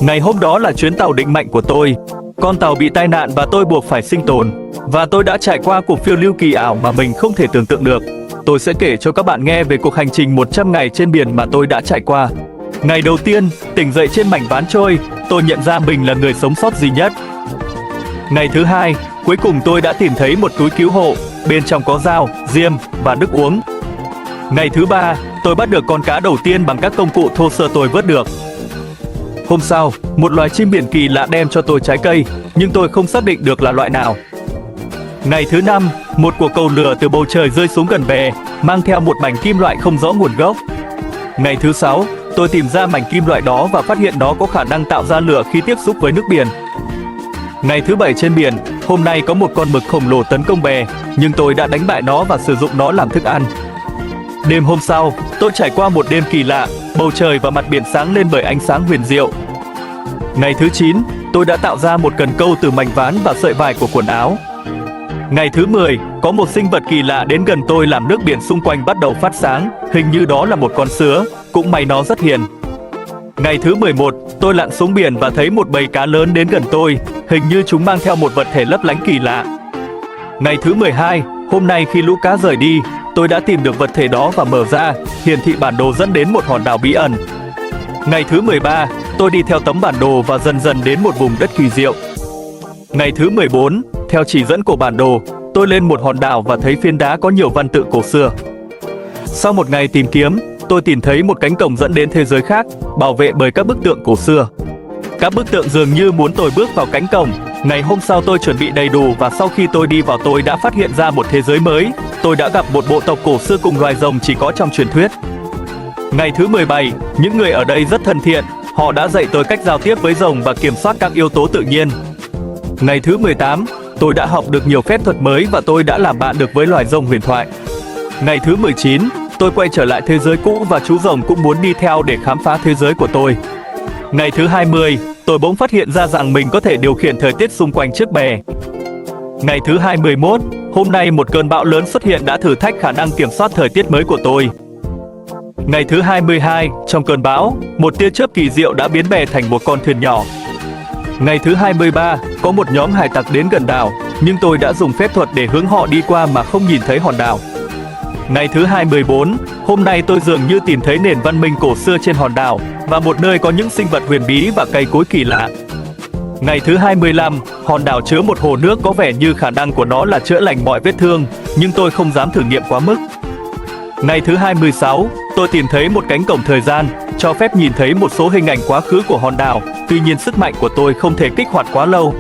Ngày hôm đó là chuyến tàu định mệnh của tôi. Con tàu bị tai nạn và tôi buộc phải sinh tồn. Và tôi đã trải qua cuộc phiêu lưu kỳ ảo mà mình không thể tưởng tượng được. Tôi sẽ kể cho các bạn nghe về cuộc hành trình 100 ngày trên biển mà tôi đã trải qua. Ngày đầu tiên, tỉnh dậy trên mảnh ván trôi, tôi nhận ra mình là người sống sót duy nhất. Ngày thứ hai, cuối cùng tôi đã tìm thấy một túi cứu hộ, bên trong có dao, diêm và nước uống. Ngày thứ ba, tôi bắt được con cá đầu tiên bằng các công cụ thô sơ tôi vớt được. Hôm sau, một loài chim biển kỳ lạ đem cho tôi trái cây, nhưng tôi không xác định được là loại nào. Ngày thứ năm, một quả cầu lửa từ bầu trời rơi xuống gần bè, mang theo một mảnh kim loại không rõ nguồn gốc. Ngày thứ sáu, tôi tìm ra mảnh kim loại đó và phát hiện nó có khả năng tạo ra lửa khi tiếp xúc với nước biển. Ngày thứ bảy trên biển, hôm nay có một con mực khổng lồ tấn công bè, nhưng tôi đã đánh bại nó và sử dụng nó làm thức ăn. Đêm hôm sau, tôi trải qua một đêm kỳ lạ, bầu trời và mặt biển sáng lên bởi ánh sáng huyền diệu. Ngày thứ 9, tôi đã tạo ra một cần câu từ mảnh ván và sợi vải của quần áo. Ngày thứ 10, có một sinh vật kỳ lạ đến gần tôi làm nước biển xung quanh bắt đầu phát sáng, hình như đó là một con sứa, cũng may nó rất hiền. Ngày thứ 11, tôi lặn xuống biển và thấy một bầy cá lớn đến gần tôi, hình như chúng mang theo một vật thể lấp lánh kỳ lạ. Ngày thứ 12, hôm nay khi lũ cá rời đi, tôi đã tìm được vật thể đó và mở ra, hiển thị bản đồ dẫn đến một hòn đảo bí ẩn. Ngày thứ 13, tôi đi theo tấm bản đồ và dần dần đến một vùng đất kỳ diệu. Ngày thứ 14, theo chỉ dẫn của bản đồ, tôi lên một hòn đảo và thấy phiến đá có nhiều văn tự cổ xưa. Sau một ngày tìm kiếm, tôi tìm thấy một cánh cổng dẫn đến thế giới khác, bảo vệ bởi các bức tượng cổ xưa. Các bức tượng dường như muốn tôi bước vào cánh cổng. Ngày hôm sau tôi chuẩn bị đầy đủ và sau khi tôi đi vào tôi đã phát hiện ra một thế giới mới. Tôi đã gặp một bộ tộc cổ xưa cùng loài rồng chỉ có trong truyền thuyết. Ngày thứ 17, những người ở đây rất thân thiện. Họ đã dạy tôi cách giao tiếp với rồng và kiểm soát các yếu tố tự nhiên. Ngày thứ 18, tôi đã học được nhiều phép thuật mới và tôi đã làm bạn được với loài rồng huyền thoại. Ngày thứ 19, tôi quay trở lại thế giới cũ và chú rồng cũng muốn đi theo để khám phá thế giới của tôi. Ngày thứ 20, tôi bỗng phát hiện ra rằng mình có thể điều khiển thời tiết xung quanh chiếc bè. Ngày thứ 21, hôm nay một cơn bão lớn xuất hiện đã thử thách khả năng kiểm soát thời tiết mới của tôi. Ngày thứ 22, trong cơn bão, một tia chớp kỳ diệu đã biến bè thành một con thuyền nhỏ. Ngày thứ 23, có một nhóm hải tặc đến gần đảo, nhưng tôi đã dùng phép thuật để hướng họ đi qua mà không nhìn thấy hòn đảo. Ngày thứ 24, hôm nay tôi dường như tìm thấy nền văn minh cổ xưa trên hòn đảo và một nơi có những sinh vật huyền bí và cây cối kỳ lạ. Ngày thứ 25, hòn đảo chứa một hồ nước có vẻ như khả năng của nó là chữa lành mọi vết thương, nhưng tôi không dám thử nghiệm quá mức. Ngày thứ 26, tôi tìm thấy một cánh cổng thời gian, cho phép nhìn thấy một số hình ảnh quá khứ của hòn đảo, tuy nhiên sức mạnh của tôi không thể kích hoạt quá lâu.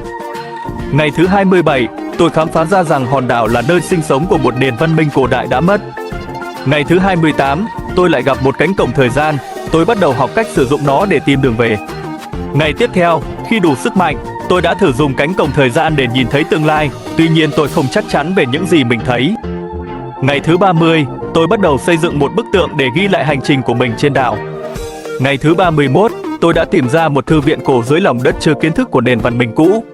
Ngày thứ 27, tôi khám phá ra rằng hòn đảo là nơi sinh sống của một nền văn minh cổ đại đã mất. Ngày thứ 28, tôi lại gặp một cánh cổng thời gian, tôi bắt đầu học cách sử dụng nó để tìm đường về. Ngày tiếp theo, khi đủ sức mạnh, tôi đã thử dùng cánh cổng thời gian để nhìn thấy tương lai, tuy nhiên tôi không chắc chắn về những gì mình thấy. Ngày thứ 30, tôi bắt đầu xây dựng một bức tượng để ghi lại hành trình của mình trên đảo. Ngày thứ 31, tôi đã tìm ra một thư viện cổ dưới lòng đất chứa kiến thức của nền văn minh cũ.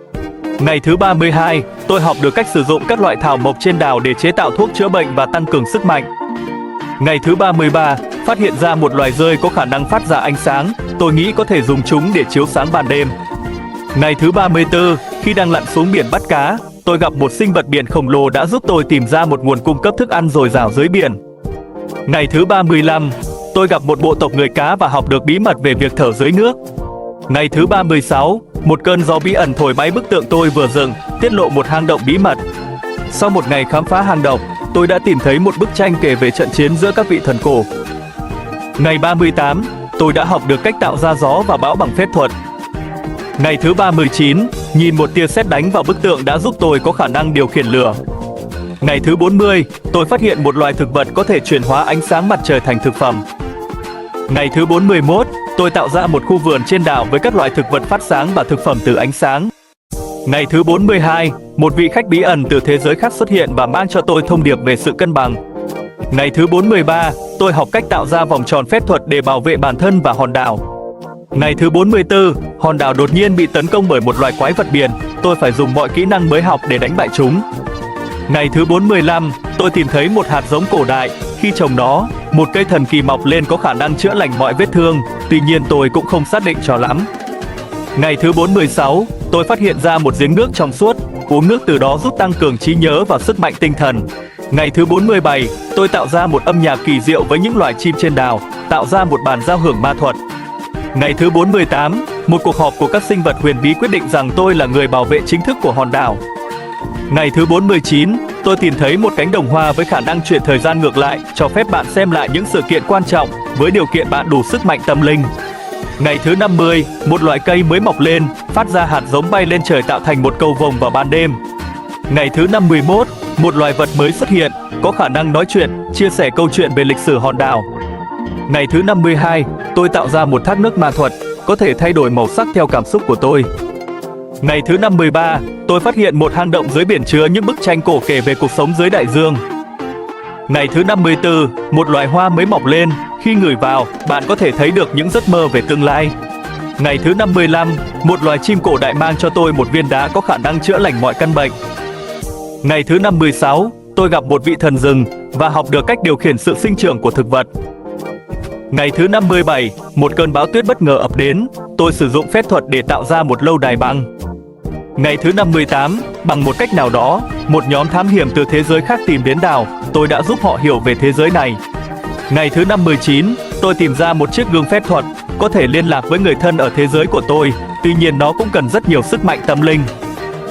Ngày thứ 32, tôi học được cách sử dụng các loại thảo mộc trên đảo để chế tạo thuốc chữa bệnh và tăng cường sức mạnh. Ngày thứ 33, phát hiện ra một loài dơi có khả năng phát ra ánh sáng, tôi nghĩ có thể dùng chúng để chiếu sáng ban đêm. Ngày thứ 34, khi đang lặn xuống biển bắt cá, tôi gặp một sinh vật biển khổng lồ đã giúp tôi tìm ra một nguồn cung cấp thức ăn dồi dào dưới biển. Ngày thứ 35, tôi gặp một bộ tộc người cá và học được bí mật về việc thở dưới nước. Ngày thứ 36, một cơn gió bí ẩn thổi bay bức tượng tôi vừa dựng, tiết lộ một hang động bí mật. Sau một ngày khám phá hang động, tôi đã tìm thấy một bức tranh kể về trận chiến giữa các vị thần cổ. Ngày 38, tôi đã học được cách tạo ra gió và bão bằng phép thuật. Ngày thứ 39, nhìn một tia sét đánh vào bức tượng đã giúp tôi có khả năng điều khiển lửa. Ngày thứ 40, tôi phát hiện một loài thực vật có thể chuyển hóa ánh sáng mặt trời thành thực phẩm. Ngày thứ 41, tôi tạo ra một khu vườn trên đảo với các loại thực vật phát sáng và thực phẩm từ ánh sáng. Ngày thứ 42, một vị khách bí ẩn từ thế giới khác xuất hiện và mang cho tôi thông điệp về sự cân bằng. Ngày thứ 43, tôi học cách tạo ra vòng tròn phép thuật để bảo vệ bản thân và hòn đảo. Ngày thứ 44, hòn đảo đột nhiên bị tấn công bởi một loài quái vật biển, tôi phải dùng mọi kỹ năng mới học để đánh bại chúng. Ngày thứ 45, tôi tìm thấy một hạt giống cổ đại, khi trồng nó, một cây thần kỳ mọc lên có khả năng chữa lành mọi vết thương, tuy nhiên tôi cũng không xác định cho lắm. Ngày thứ 416, tôi phát hiện ra một giếng nước trong suốt, uống nước từ đó giúp tăng cường trí nhớ và sức mạnh tinh thần. Ngày thứ 47, tôi tạo ra một âm nhạc kỳ diệu với những loài chim trên đảo, tạo ra một bản giao hưởng ma thuật. Ngày thứ 48, một cuộc họp của các sinh vật huyền bí quyết định rằng tôi là người bảo vệ chính thức của hòn đảo. Ngày thứ 49, tôi tìm thấy một cánh đồng hoa với khả năng chuyển thời gian ngược lại, cho phép bạn xem lại những sự kiện quan trọng với điều kiện bạn đủ sức mạnh tâm linh. Ngày thứ 50, một loại cây mới mọc lên, phát ra hạt giống bay lên trời tạo thành một cầu vồng vào ban đêm. Ngày thứ 51, một loài vật mới xuất hiện, có khả năng nói chuyện, chia sẻ câu chuyện về lịch sử hòn đảo. Ngày thứ 52, tôi tạo ra một thác nước ma thuật, có thể thay đổi màu sắc theo cảm xúc của tôi. Ngày thứ 53, tôi phát hiện một hang động dưới biển chứa những bức tranh cổ kể về cuộc sống dưới đại dương. Ngày thứ 54, một loài hoa mới mọc lên, khi ngửi vào, bạn có thể thấy được những giấc mơ về tương lai. Ngày thứ 55, một loài chim cổ đại mang cho tôi một viên đá có khả năng chữa lành mọi căn bệnh. Ngày thứ 56, tôi gặp một vị thần rừng và học được cách điều khiển sự sinh trưởng của thực vật. Ngày thứ 57, một cơn bão tuyết bất ngờ ập đến, tôi sử dụng phép thuật để tạo ra một lâu đài băng. Ngày thứ 58, bằng một cách nào đó, một nhóm thám hiểm từ thế giới khác tìm đến đảo, tôi đã giúp họ hiểu về thế giới này. Ngày thứ 59, tôi tìm ra một chiếc gương phép thuật, có thể liên lạc với người thân ở thế giới của tôi, tuy nhiên nó cũng cần rất nhiều sức mạnh tâm linh.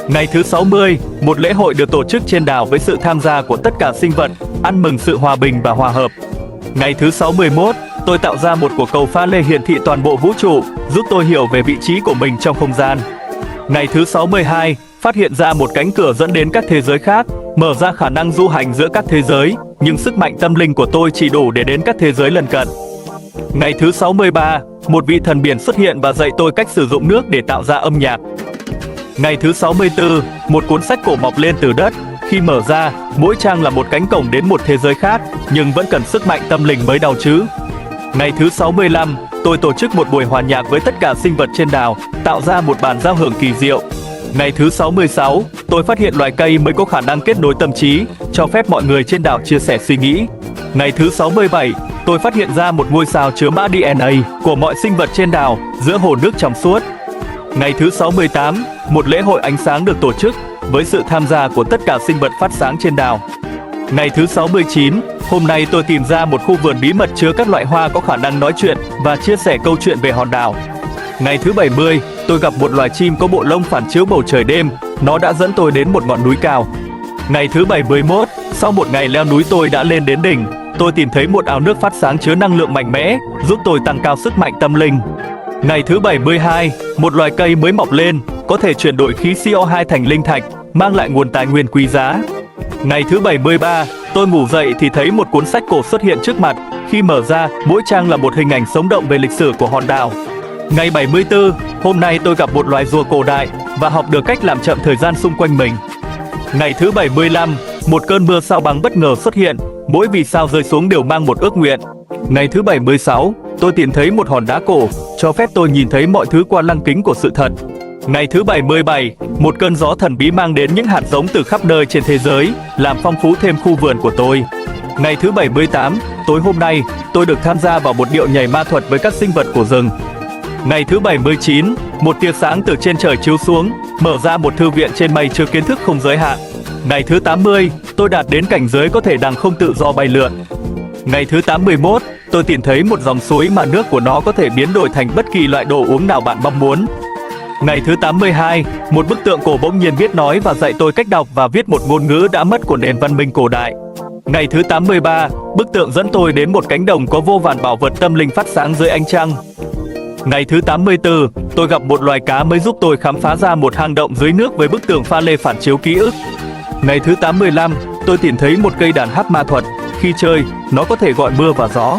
Ngày thứ 60, một lễ hội được tổ chức trên đảo với sự tham gia của tất cả sinh vật, ăn mừng sự hòa bình và hòa hợp. Ngày thứ 61, tôi tạo ra một quả cầu pha lê hiển thị toàn bộ vũ trụ, giúp tôi hiểu về vị trí của mình trong không gian. Ngày thứ 62, phát hiện ra một cánh cửa dẫn đến các thế giới khác, mở ra khả năng du hành giữa các thế giới, nhưng sức mạnh tâm linh của tôi chỉ đủ để đến các thế giới lân cận. Ngày thứ 63, một vị thần biển xuất hiện và dạy tôi cách sử dụng nước để tạo ra âm nhạc. Ngày thứ 64, một cuốn sách cổ mọc lên từ đất, khi mở ra, mỗi trang là một cánh cổng đến một thế giới khác, nhưng vẫn cần sức mạnh tâm linh mới đau chứ. Ngày thứ 65, tôi tổ chức một buổi hòa nhạc với tất cả sinh vật trên đảo, tạo ra một bản giao hưởng kỳ diệu. Ngày thứ 66, tôi phát hiện loài cây mới có khả năng kết nối tâm trí, cho phép mọi người trên đảo chia sẻ suy nghĩ. Ngày thứ 67, tôi phát hiện ra một ngôi sao chứa mã DNA của mọi sinh vật trên đảo giữa hồ nước trong suốt. Ngày thứ 68, một lễ hội ánh sáng được tổ chức với sự tham gia của tất cả sinh vật phát sáng trên đảo. Ngày thứ 69, hôm nay tôi tìm ra một khu vườn bí mật chứa các loại hoa có khả năng nói chuyện và chia sẻ câu chuyện về hòn đảo. Ngày thứ 70, tôi gặp một loài chim có bộ lông phản chiếu bầu trời đêm, nó đã dẫn tôi đến một ngọn núi cao. Ngày thứ 71, sau một ngày leo núi tôi đã lên đến đỉnh, tôi tìm thấy một ao nước phát sáng chứa năng lượng mạnh mẽ, giúp tôi tăng cao sức mạnh tâm linh. Ngày thứ 72, một loài cây mới mọc lên, có thể chuyển đổi khí CO2 thành linh thạch, mang lại nguồn tài nguyên quý giá. Ngày thứ 73, tôi ngủ dậy thì thấy một cuốn sách cổ xuất hiện trước mặt, khi mở ra, mỗi trang là một hình ảnh sống động về lịch sử của hòn đảo. Ngày 74, hôm nay tôi gặp một loài rùa cổ đại và học được cách làm chậm thời gian xung quanh mình. Ngày thứ 75, một cơn mưa sao băng bất ngờ xuất hiện, mỗi vì sao rơi xuống đều mang một ước nguyện. Ngày thứ 76, tôi tìm thấy một hòn đá cổ, cho phép tôi nhìn thấy mọi thứ qua lăng kính của sự thật. Ngày thứ 77, một cơn gió thần bí mang đến những hạt giống từ khắp nơi trên thế giới, làm phong phú thêm khu vườn của tôi. Ngày thứ 78, tối hôm nay, tôi được tham gia vào một điệu nhảy ma thuật với các sinh vật của rừng. Ngày thứ 79, một tia sáng từ trên trời chiếu xuống, mở ra một thư viện trên mây chứa kiến thức không giới hạn. Ngày thứ 80, tôi đạt đến cảnh giới có thể đằng không tự do bay lượn. Ngày thứ 81, tôi tìm thấy một dòng suối mà nước của nó có thể biến đổi thành bất kỳ loại đồ uống nào bạn mong muốn. Ngày thứ 82, một bức tượng cổ bỗng nhiên biết nói và dạy tôi cách đọc và viết một ngôn ngữ đã mất của nền văn minh cổ đại. Ngày thứ 83, bức tượng dẫn tôi đến một cánh đồng có vô vàn bảo vật tâm linh phát sáng dưới ánh trăng. Ngày thứ 84, tôi gặp một loài cá mới giúp tôi khám phá ra một hang động dưới nước với bức tường pha lê phản chiếu ký ức. Ngày thứ 85, tôi tìm thấy một cây đàn harp ma thuật, khi chơi, nó có thể gọi mưa và gió.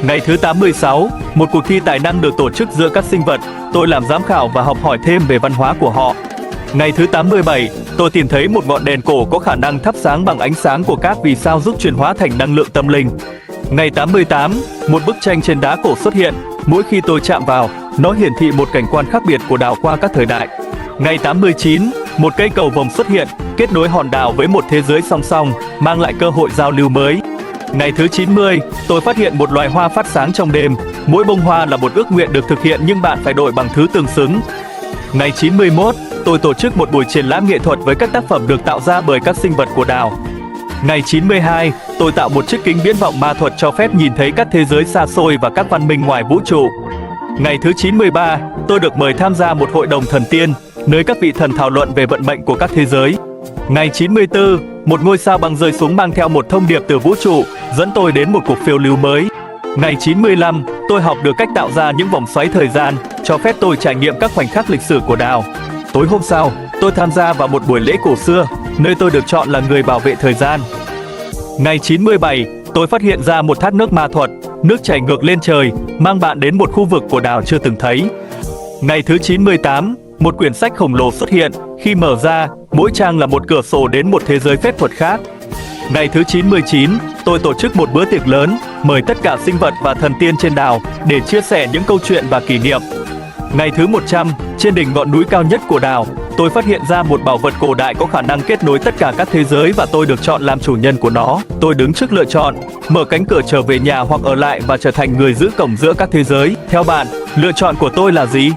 Ngày thứ 86, một cuộc thi tài năng được tổ chức giữa các sinh vật, tôi làm giám khảo và học hỏi thêm về văn hóa của họ. Ngày thứ 87, tôi tìm thấy một ngọn đèn cổ có khả năng thắp sáng bằng ánh sáng của các vì sao giúp chuyển hóa thành năng lượng tâm linh. Ngày 88, một bức tranh trên đá cổ xuất hiện, mỗi khi tôi chạm vào, nó hiển thị một cảnh quan khác biệt của đảo qua các thời đại. Ngày 89, một cây cầu vồng xuất hiện, kết nối hòn đảo với một thế giới song song, mang lại cơ hội giao lưu mới. Ngày thứ 90, tôi phát hiện một loài hoa phát sáng trong đêm, Mỗi bông hoa là một ước nguyện được thực hiện nhưng bạn phải đổi bằng thứ tương xứng. Ngày 91, tôi tổ chức một buổi triển lãm nghệ thuật với các tác phẩm được tạo ra bởi các sinh vật của đảo. Ngày 92, tôi tạo một chiếc kính viễn vọng ma thuật cho phép nhìn thấy các thế giới xa xôi và các văn minh ngoài vũ trụ. Ngày thứ 93, tôi được mời tham gia một hội đồng thần tiên, nơi các vị thần thảo luận về vận mệnh của các thế giới. Ngày 94, một ngôi sao băng rơi xuống mang theo một thông điệp từ vũ trụ, dẫn tôi đến một cuộc phiêu lưu mới. Ngày 95, tôi học được cách tạo ra những vòng xoáy thời gian, cho phép tôi trải nghiệm các khoảnh khắc lịch sử của đảo. Tối hôm sau, tôi tham gia vào một buổi lễ cổ xưa, nơi tôi được chọn là người bảo vệ thời gian. Ngày 97, tôi phát hiện ra một thác nước ma thuật, nước chảy ngược lên trời, mang bạn đến một khu vực của đảo chưa từng thấy. Ngày thứ 98, một quyển sách khổng lồ xuất hiện, khi mở ra, mỗi trang là một cửa sổ đến một thế giới phép thuật khác. Ngày thứ 99, tôi tổ chức một bữa tiệc lớn, mời tất cả sinh vật và thần tiên trên đảo để chia sẻ những câu chuyện và kỷ niệm. Ngày thứ 100, trên đỉnh ngọn núi cao nhất của đảo, tôi phát hiện ra một bảo vật cổ đại có khả năng kết nối tất cả các thế giới và tôi được chọn làm chủ nhân của nó. Tôi đứng trước lựa chọn, mở cánh cửa trở về nhà hoặc ở lại và trở thành người giữ cổng giữa các thế giới. Theo bạn, lựa chọn của tôi là gì?